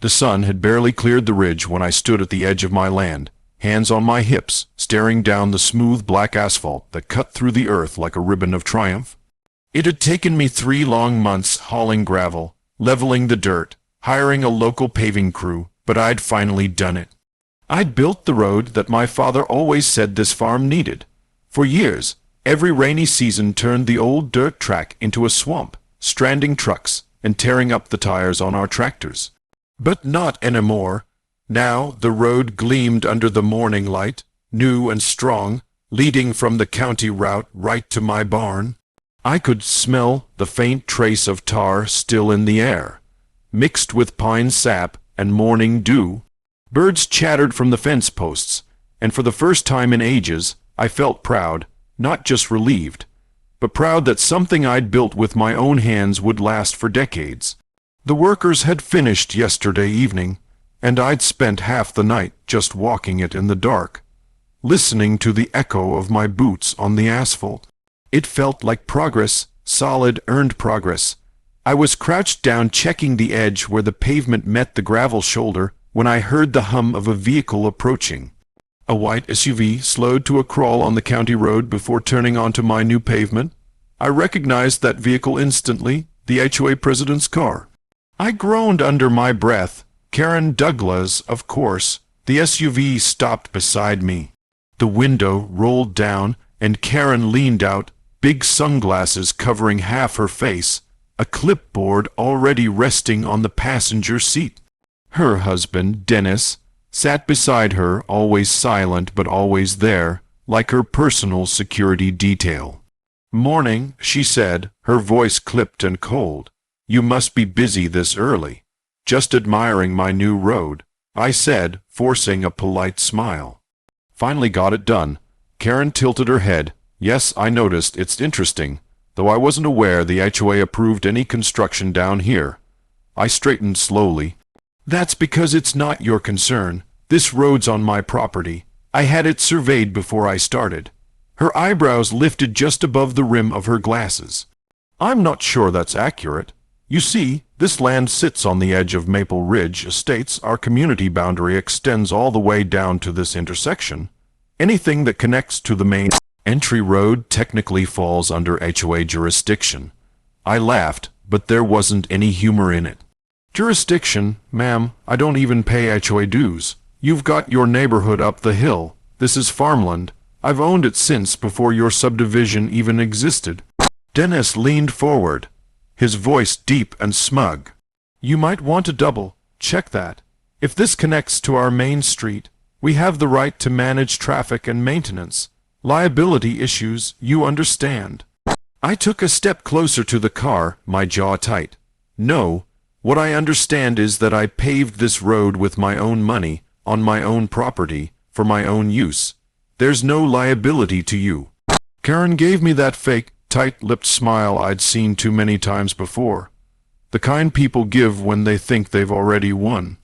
The sun had barely cleared the ridge when I stood at the edge of my land, hands on my hips, staring down the smooth black asphalt that cut through the earth like a ribbon of triumph. It had taken me 3 long months hauling gravel, leveling the dirt, hiring a local paving crew, but I'd finally done it. I'd built the road that my father always said this farm needed. For years, every rainy season turned the old dirt track into a swamp, stranding trucks and tearing up the tires on our tractors. But not anymore. Now the road gleamed under the morning light, new and strong, leading from the county route right to my barn. I could smell the faint trace of tar still in the air, mixed with pine sap and morning dew. Birds chattered from the fence posts, and for the first time in ages, I felt proud, not just relieved, but proud that something I'd built with my own hands would last for decades. The workers had finished yesterday evening, and I'd spent half the night just walking it in the dark, listening to the echo of my boots on the asphalt. It felt like progress, solid, earned progress. I was crouched down checking the edge where the pavement met the gravel shoulder when I heard the hum of a vehicle approaching. A white SUV slowed to a crawl on the county road before turning onto my new pavement. I recognized that vehicle instantly, the HOA president's car. I groaned under my breath. Karen Douglas, of course. The SUV stopped beside me. The window rolled down, and Karen leaned out, big sunglasses covering half her face, a clipboard already resting on the passenger seat. Her husband, Dennis, sat beside her, always silent but always there, like her personal security detail. "Morning," she said, her voice clipped and cold. "You must be busy this early." "Just admiring my new road," I said, forcing a polite smile. "Finally got it done." Karen tilted her head. "Yes, I noticed. It's interesting, though I wasn't aware the HOA approved any construction down here." I straightened slowly. "That's because it's not your concern. This road's on my property. I had it surveyed before I started." Her eyebrows lifted just above the rim of her glasses. "I'm not sure that's accurate. You see, this land sits on the edge of Maple Ridge Estates. Our community boundary extends all the way down to this intersection. Anything that connects to the main entry road technically falls under HOA jurisdiction." I laughed, but there wasn't any humor in it. "Jurisdiction, ma'am, I don't even pay HOA dues. You've got your neighborhood up the hill. This is farmland. I've owned it since before your subdivision even existed." Dennis leaned forward, his voice deep and smug. "You might want to double-check that. If this connects to our main street, we have the right to manage traffic and maintenance. Liability issues, you understand." I took a step closer to the car, my jaw tight. "No. What I understand is that I paved this road with my own money, on my own property, for my own use. There's no liability to you." Karen gave me that fake, tight-lipped smile I'd seen too many times before. The kind people give when they think they've already won.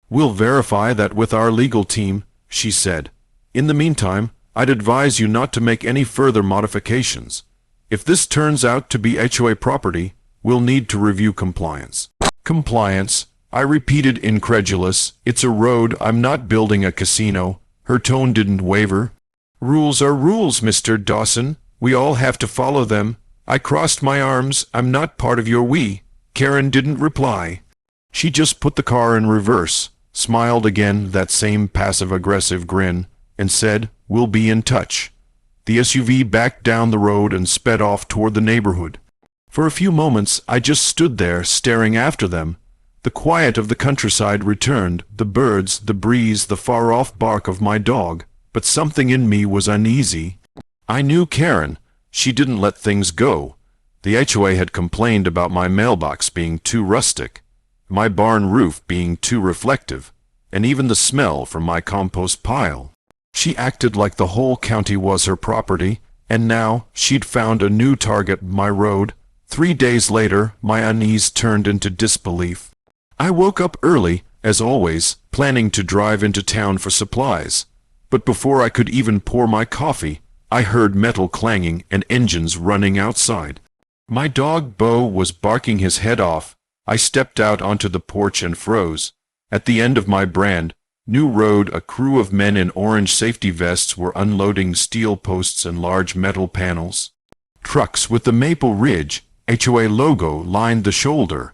"We'll verify that with our legal team," she said. "In the meantime, I'd advise you not to make any further modifications. If this turns out to be HOA property, we'll need to review compliance." "Compliance," I repeated, incredulous. "It's a road. I'm not building a casino." Her tone didn't waver. "Rules are rules, Mr. Dawson. We all have to follow them." I crossed my arms. "I'm not part of your we." Karen didn't reply. She just put the car in reverse, smiled again, that same passive-aggressive grin, and said, "We'll be in touch." The SUV backed down the road and sped off toward the neighborhood. For a few moments I just stood there, staring after them. The quiet of the countryside returned, the birds, the breeze, the far-off bark of my dog, but something in me was uneasy. I knew Karen. She didn't let things go. The HOA had complained about my mailbox being too rustic, my barn roof being too reflective, and even the smell from my compost pile. She acted like the whole county was her property, and now she'd found a new target, my road. 3 days later, my unease turned into disbelief. I woke up early, as always, planning to drive into town for supplies. But before I could even pour my coffee, I heard metal clanging and engines running outside. My dog Bo was barking his head off. I stepped out onto the porch and froze. At the end of my brand new road, a crew of men in orange safety vests were unloading steel posts and large metal panels. Trucks with the Maple Ridge HOA logo lined the shoulder,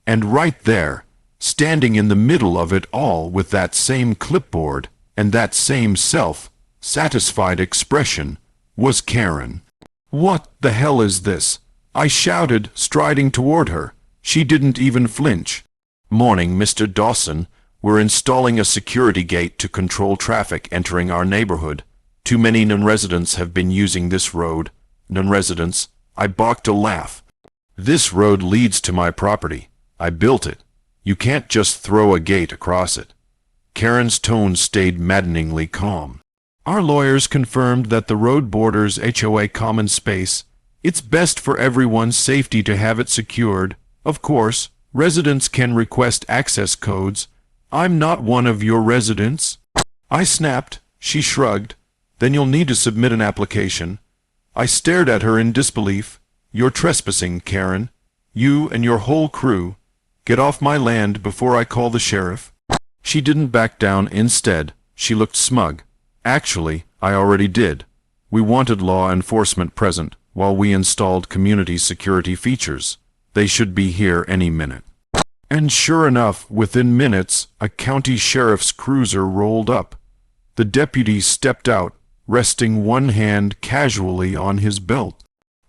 and right there, standing in the middle of it all with that same clipboard and that same self-satisfied expression, was Karen. "What the hell is this?" I shouted, striding toward her. She didn't even flinch. "Morning, Mr. Dawson. We're installing a security gate to control traffic entering our neighborhood. Too many non-residents have been using this road." "Non-residents?" I barked a laugh. "This road leads to my property. I built it. You can't just throw a gate across it." Karen's tone stayed maddeningly calm. "Our lawyers confirmed that the road borders HOA common space. It's best for everyone's safety to have it secured. Of course, residents can request access codes. I'm not one of your residents." I snapped. She shrugged. "Then you'll need to submit an application." I stared at her in disbelief. "You're trespassing, Karen. You and your whole crew. Get off my land before I call the sheriff." She didn't back down. Instead, she looked smug. "Actually, I already did. We wanted law enforcement present while we installed community security features. They should be here any minute." And sure enough, within minutes, a county sheriff's cruiser rolled up. The deputy stepped out, resting one hand casually on his belt.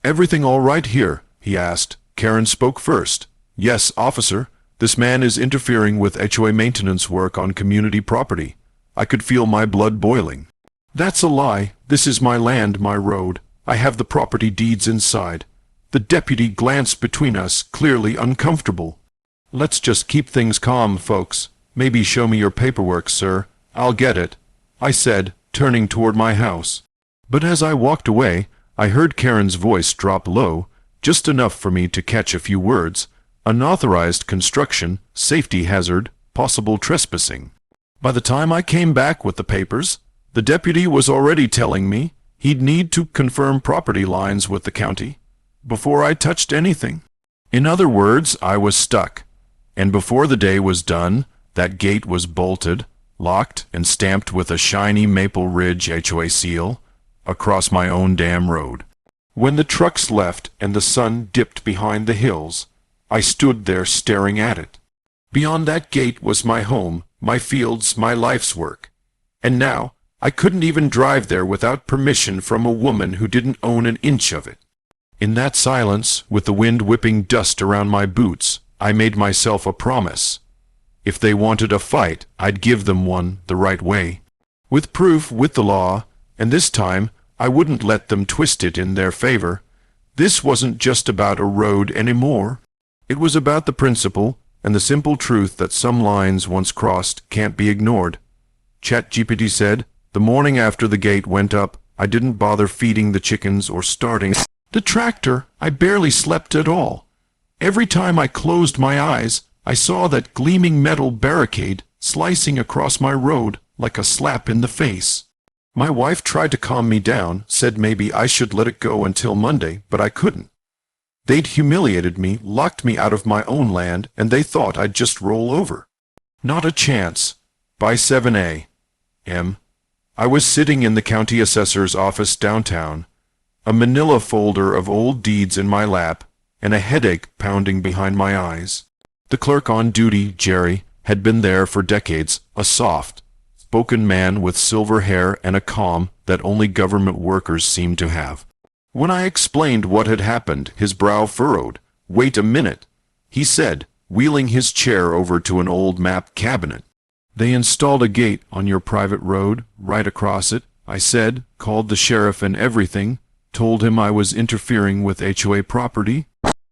"Everything all right here?" he asked. Karen spoke first. "Yes, officer. This man is interfering with HOA maintenance work on community property." I could feel my blood boiling. "That's a lie. This is my land, my road. I have the property deeds inside." The deputy glanced between us, clearly uncomfortable. "Let's just keep things calm, folks. Maybe show me your paperwork, sir. I'll get it," I said, turning toward my house. But as I walked away, I heard Karen's voice drop low, just enough for me to catch a few words. "Unauthorized construction, safety hazard, possible trespassing." By the time I came back with the papers, the deputy was already telling me he'd need to confirm property lines with the county before I touched anything. In other words, I was stuck. And before the day was done, that gate was bolted, locked, and stamped with a shiny Maple Ridge HOA seal across my own damn road. When the trucks left and the sun dipped behind the hills, I stood there staring at it. Beyond that gate was my home, my fields, my life's work. And now, I couldn't even drive there without permission from a woman who didn't own an inch of it. In that silence, with the wind whipping dust around my boots, I made myself a promise. If they wanted a fight, I'd give them one the right way. With proof, with the law, and this time, I wouldn't let them twist it in their favor. This wasn't just about a road anymore. It was about the principle and the simple truth that some lines once crossed can't be ignored. ChatGPT said, the morning after the gate went up, I didn't bother feeding the chickens or starting the tractor. I barely slept at all. Every time I closed my eyes, I saw that gleaming metal barricade slicing across my road like a slap in the face. My wife tried to calm me down, said maybe I should let it go until Monday, but I couldn't. They'd humiliated me, locked me out of my own land, and they thought I'd just roll over. Not a chance. By 7 a.m., I was sitting in the county assessor's office downtown, a manila folder of old deeds in my lap, and a headache pounding behind my eyes. The clerk on duty, Jerry, had been there for decades, a soft-spoken man with silver hair and a calm that only government workers seemed to have. When I explained what had happened, his brow furrowed. "Wait a minute," he said, wheeling his chair over to an old map cabinet. "They installed a gate on your private road, right across it," I said, called the sheriff and everything, told him I was interfering with HOA property.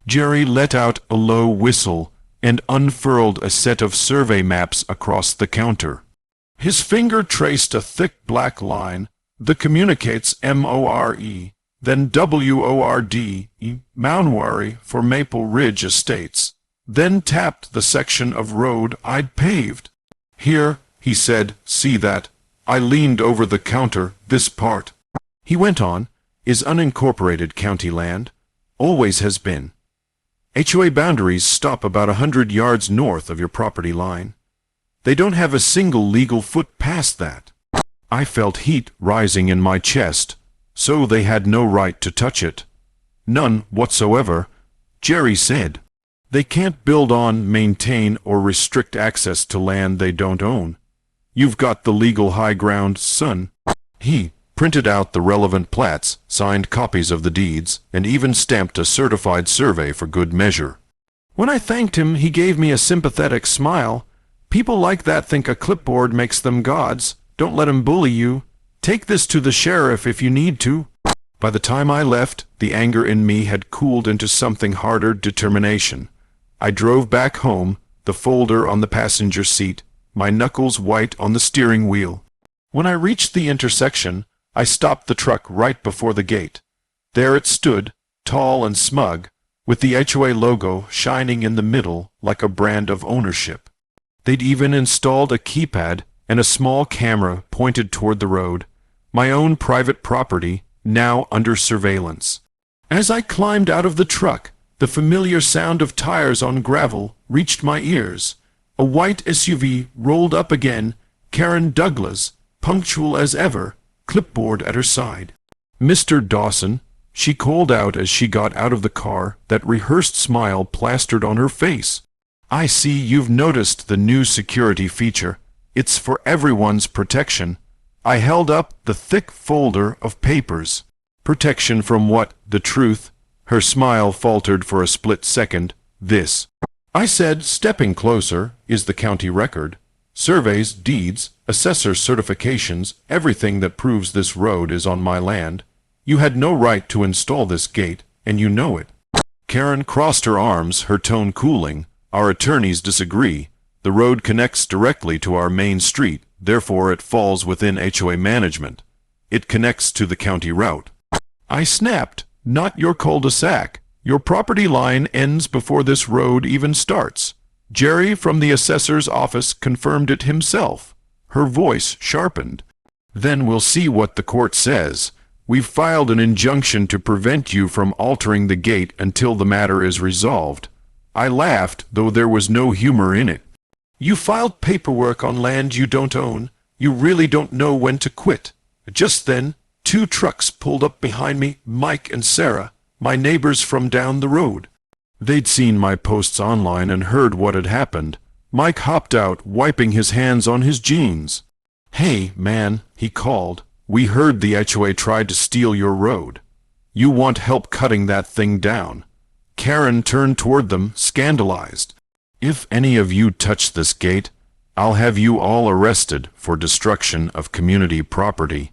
Jerry let out a low whistle and unfurled a set of survey maps across the counter. His finger traced a thick black line that communicates M-O-R-E, then W-O-R-D-E, Mounwari for Maple Ridge Estates, then tapped the section of road I'd paved. "Here," he said, "see that?" I leaned over the counter. "This part," he went on, "is unincorporated county land. Always has been. HOA boundaries stop about 100 yards north of your property line. They don't have a single legal foot past that. I felt heat rising in my chest, so they had no right to touch it. None whatsoever, Jerry said. They can't build on, maintain, or restrict access to land they don't own. You've got the legal high ground, son. He printed out the relevant plats, signed copies of the deeds, and even stamped a certified survey for good measure. When I thanked him, he gave me a sympathetic smile. People like that think a clipboard makes them gods. Don't let 'em bully you. Take this to the sheriff if you need to. By the time I left, the anger in me had cooled into something harder, determination. I drove back home, the folder on the passenger seat, my knuckles white on the steering wheel. When I reached the intersection, I stopped the truck right before the gate. There it stood, tall and smug, with the HOA logo shining in the middle like a brand of ownership. They'd even installed a keypad and a small camera pointed toward the road, my own private property, now under surveillance. As I climbed out of the truck, the familiar sound of tires on gravel reached my ears. A white SUV rolled up again, Karen Douglas, punctual as ever, clipboard at her side. "Mr. Dawson," she called out as she got out of the car, that rehearsed smile plastered on her face. "I see you've noticed the new security feature. It's for everyone's protection." I held up the thick folder of papers. Protection from what? The truth? Her smile faltered for a split second. "This," I said, stepping closer, "is the county record. Surveys, deeds, assessor certifications, everything that proves this road is on my land. You had no right to install this gate, and you know it." Karen crossed her arms, her tone cooling. "Our attorneys disagree. The road connects directly to our main street, therefore it falls within HOA management. It connects to the county route." I snapped, "Not your cul-de-sac. Your property line ends before this road even starts. Jerry from the assessor's office confirmed it himself." Her voice sharpened. "Then we'll see what the court says. We've filed an injunction to prevent you from altering the gate until the matter is resolved." I laughed, though there was no humor in it. "You filed paperwork on land you don't own. You really don't know when to quit." Just then, 2 trucks pulled up behind me, Mike and Sarah, my neighbors from down the road. They'd seen my posts online and heard what had happened. Mike hopped out, wiping his hands on his jeans. "Hey, man," he called. "We heard the HOA tried to steal your road. You want help cutting that thing down." Karen turned toward them, scandalized. "If any of you touch this gate, I'll have you all arrested for destruction of community property."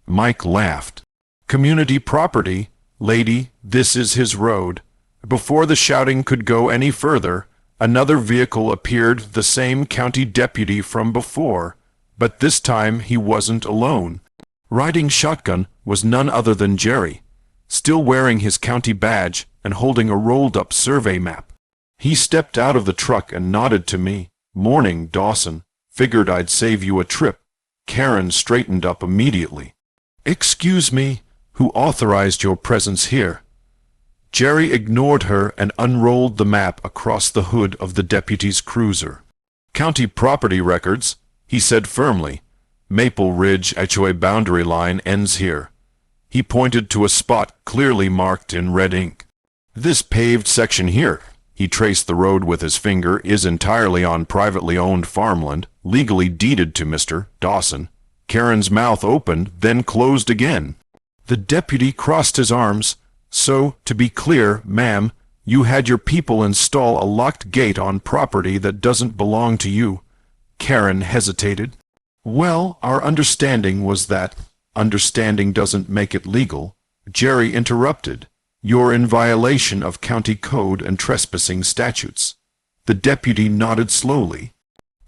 Mike laughed. "Community property? Lady, this is his road." Before the shouting could go any further, another vehicle appeared, the same county deputy from before, but this time he wasn't alone. Riding shotgun was none other than Jerry, still wearing his county badge and holding a rolled-up survey map. He stepped out of the truck and nodded to me. "Morning, Dawson. Figured I'd save you a trip." Karen straightened up immediately. "Excuse me, who authorized your presence here?" Jerry ignored her and unrolled the map across the hood of the deputy's cruiser. "County property records," he said firmly. "Maple Ridge HOA boundary line ends here." He pointed to a spot clearly marked in red ink. "This paved section here," he traced the road with his finger, "is entirely on privately owned farmland, legally deeded to Mr. Dawson." Karen's mouth opened, then closed again. The deputy crossed his arms. "So, to be clear, ma'am, you had your people install a locked gate on property that doesn't belong to you." Karen hesitated. "Well, our understanding was that—" "Understanding doesn't make it legal," Jerry interrupted. "You're in violation of county code and trespassing statutes." The deputy nodded slowly.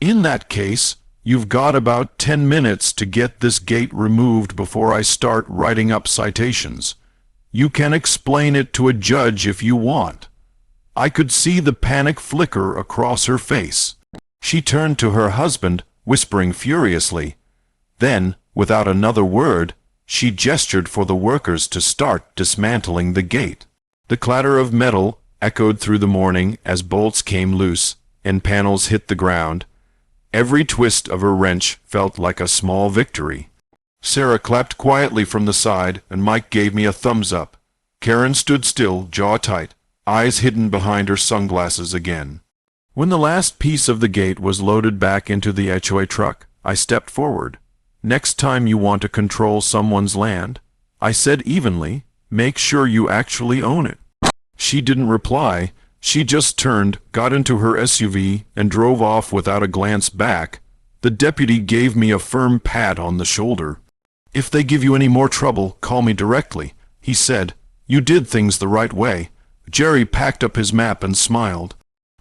"In that case, you've got about 10 minutes to get this gate removed before I start writing up citations. You can explain it to a judge if you want." I could see the panic flicker across her face. She turned to her husband, whispering furiously. Then, without another word, she gestured for the workers to start dismantling the gate. The clatter of metal echoed through the morning as bolts came loose and panels hit the ground. Every twist of her wrench felt like a small victory. Sarah clapped quietly from the side, and Mike gave me a thumbs up. Karen stood still, jaw tight, eyes hidden behind her sunglasses again. When the last piece of the gate was loaded back into the HOA truck, I stepped forward. "Next time you want to control someone's land," I said evenly, "make sure you actually own it." She didn't reply. She just turned, got into her SUV, and drove off without a glance back. The deputy gave me a firm pat on the shoulder. "If they give you any more trouble, call me directly," he said. "You did things the right way." Jerry packed up his map and smiled.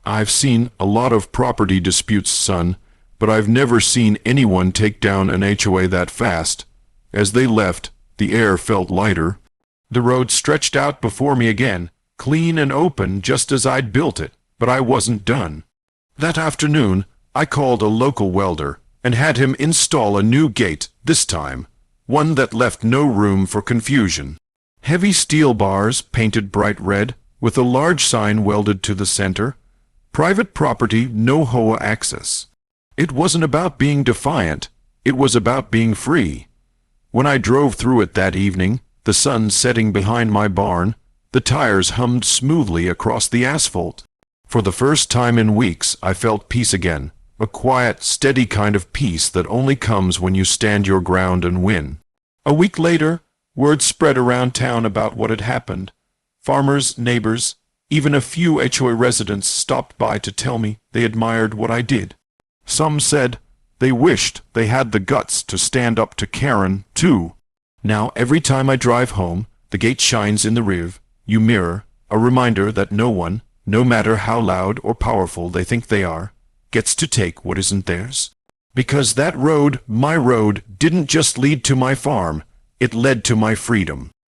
"I've seen a lot of property disputes, son, but I've never seen anyone take down an HOA that fast." As they left, the air felt lighter. The road stretched out before me again, clean and open just as I'd built it, but I wasn't done. That afternoon, I called a local welder and had him install a new gate, this time, one that left no room for confusion. Heavy steel bars painted bright red, with a large sign welded to the center. "Private property, no HOA access." It wasn't about being defiant, it was about being free. When I drove through it that evening, the sun setting behind my barn, the tires hummed smoothly across the asphalt. For the first time in weeks, I felt peace again, a quiet, steady kind of peace that only comes when you stand your ground and win. A week later, word spread around town about what had happened. Farmers, neighbors, even a few HOA residents stopped by to tell me they admired what I did. Some said they wished they had the guts to stand up to Karen, too. Now, every time I drive home, the gate shines in the rear-view mirror, a reminder that no one, no matter how loud or powerful they think they are, gets to take what isn't theirs. Because that road, my road, didn't just lead to my farm, it led to my freedom.